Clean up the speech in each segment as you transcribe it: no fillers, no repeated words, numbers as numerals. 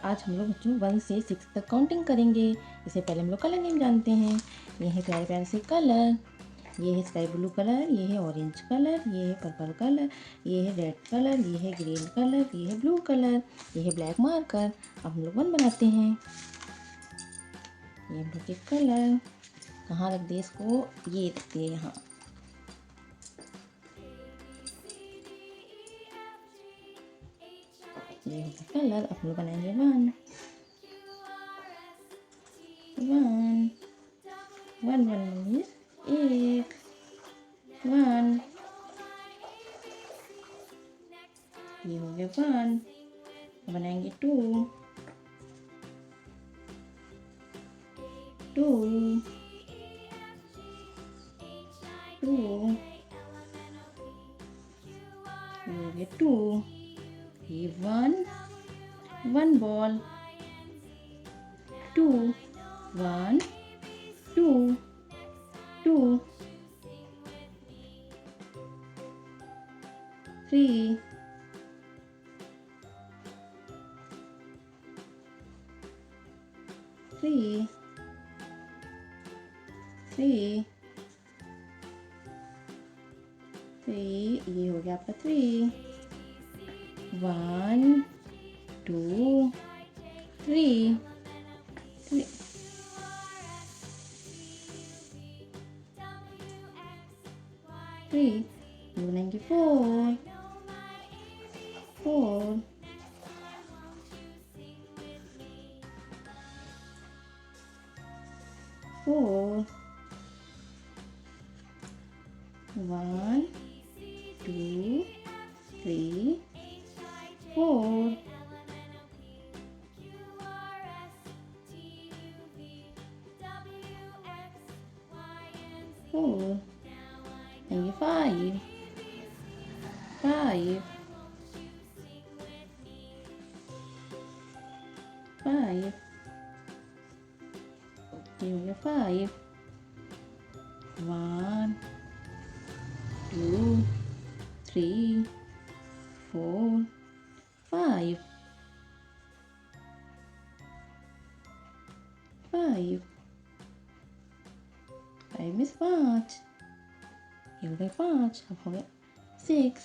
आज हम लोग बच्चों 1 से 6 तक काउंटिंग करेंगे। इससे पहले हम लोग कलर नेम जानते हैं। ये है प्यारे प्यारे से कलर। ये है स्काई ब्लू कलर, ये है ऑरेंज कलर, ये है पर्पल कलर, ये है रेड कलर, ये है ग्रीन कलर, ये है ब्लू कलर, ये है ब्लैक मार्कर। अब हम लोग 1 बनाते हैं। ये हम लोग के कलर कहाँ रख दिए इसको, ये रख दिए यहाँ। ये हो गया कलर। अब हम लोग बनाएंगे 1 1 1 1 मीन्स 1 1। ये हो गया 1। बनाएंगे 2 2 2। ये हो गया 2। ये 1 बॉल 2 1 2 2 3 3 3 3। ये हो गया आपका 3 1 2 3 3 3। बनाएंगे 4 4 4 1 2 3 4 4। And 5 5 5। Here we have 5 1 2 3 4 5 5 5 में 5। ये हो गए 5। अब हो गया 6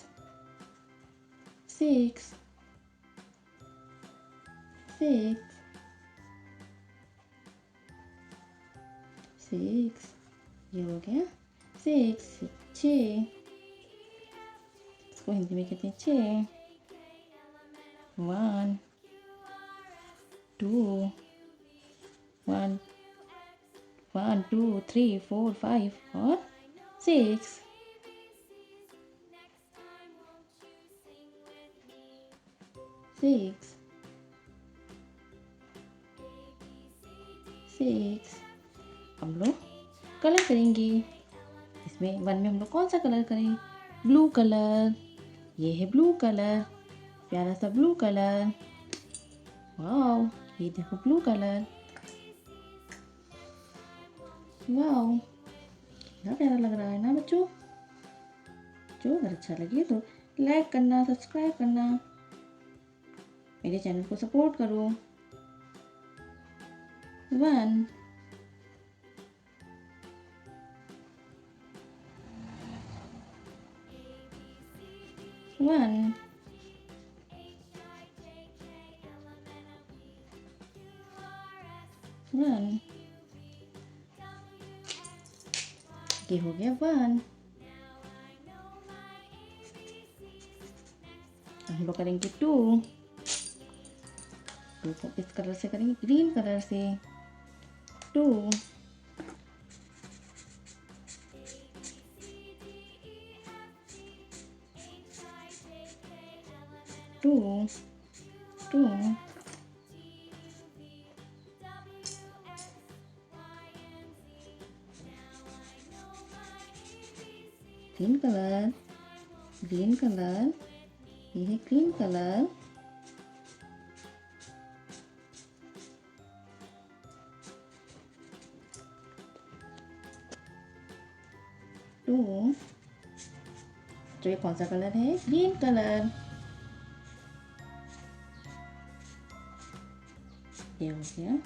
6 6 6। ये हो गया 6 6। इसको हिंदी में कहते हैं 6। 1 2 1 1 2 3 4 5 और 6। 6 6। हम लोग कलर करेंगे। इसमें 1 में हम लोग कौन सा कलर करें? Blue colour. ये है ब्लू कलर, प्यारा सा ब्लू कलर। वाओ, ये देखो ब्लू कलर। वाओ, कितना प्यारा लग रहा है ना बच्चों। जो अगर अच्छा लगे तो लाइक करना, सब्सक्राइब करना, मेरे चैनल को सपोर्ट करो। 1 1 1। ये हो गया 1। हम लोग करेंगे 2 को इस कलर से करेंगे, ग्रीन कलर से 2 2 2 ग्रीन कलर ग्रीन कलर। ये है ग्रीन कलर। 2। तो ये कौन सा कलर है? Green colour. ये हो गया।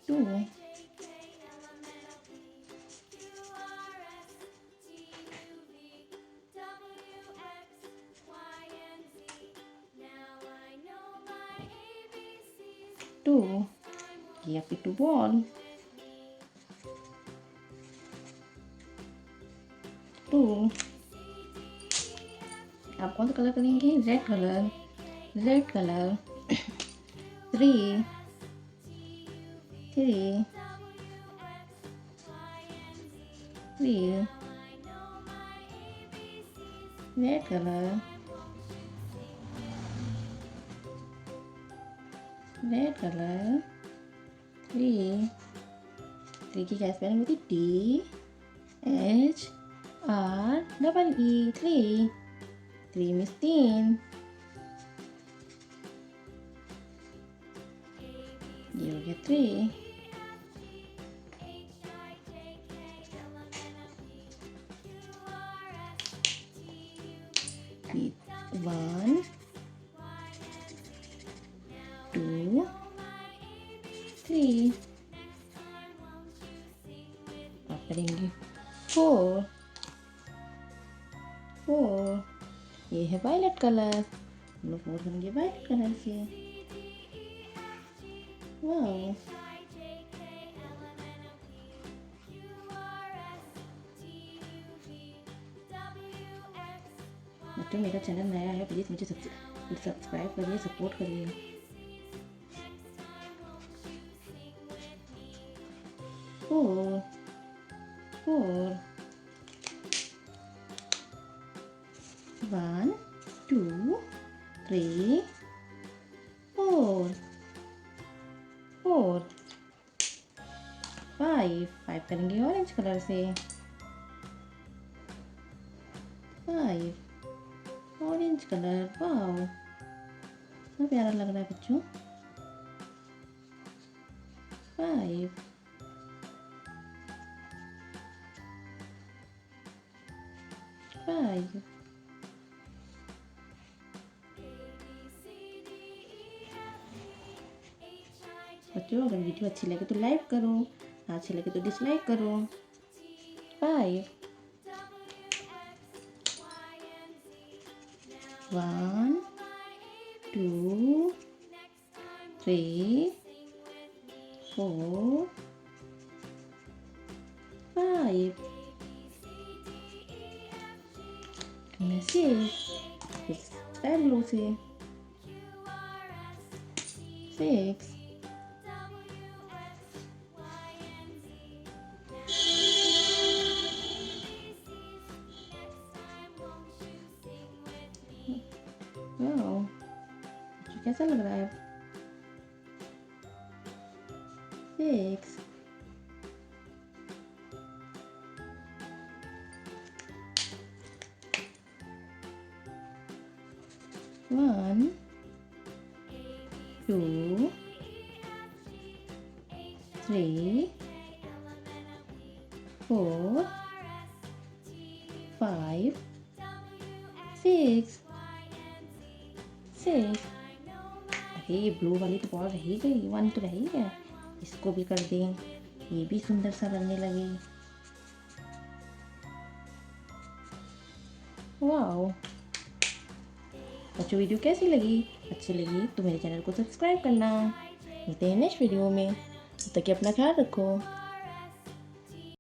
टू, टू, ये आपकी टू बॉल। टू, आप कौन सा कलर करेंगे? Red colour, red colour. Three, three, three, red colour, red colour. Three, three की क्या स्पेलिंग होती? THREE, three. थ्री मीन्स तीन। ये हो गया थ्री। One, two, three. आप करेंगे फोर, फोर। ये है वायलेट कलर, हम लोग फोर करेंगे वायलेट कलर से। वाओ, बच्चों मेरा चैनल नया है, प्लीज़ मुझे सब्सक्राइब करिए, सपोर्ट करिए। Four, four. One, two, three, four, four. Five, five करेंगे ऑरेंज कलर से। Five, orange colour. वाओ, कितना प्यारा लग रहा है बच्चों। Five, five. बच्चों अगर वीडियो अच्छी लगे तो लाइक करो, अच्छी लगे तो डिसलाइक करो। Five, one, two, three, four, five. Six, sky blue से। सिक्स, वाओ, कैसा लग रहा है? Six, one, two, three, four, five, six, six. अरे ये ब्लू वाली तो बॉल रह ही गई, वन तो रह ही गया। इसको भी कर दें, ये भी सुंदर सा बनने लगे। वाओ, बच्चों वीडियो कैसी लगी? अच्छी लगी तो मेरे चैनल को सब्सक्राइब करना। मिलते हैं नेक्स्ट वीडियो में, तब तक अपना ख्याल रखो।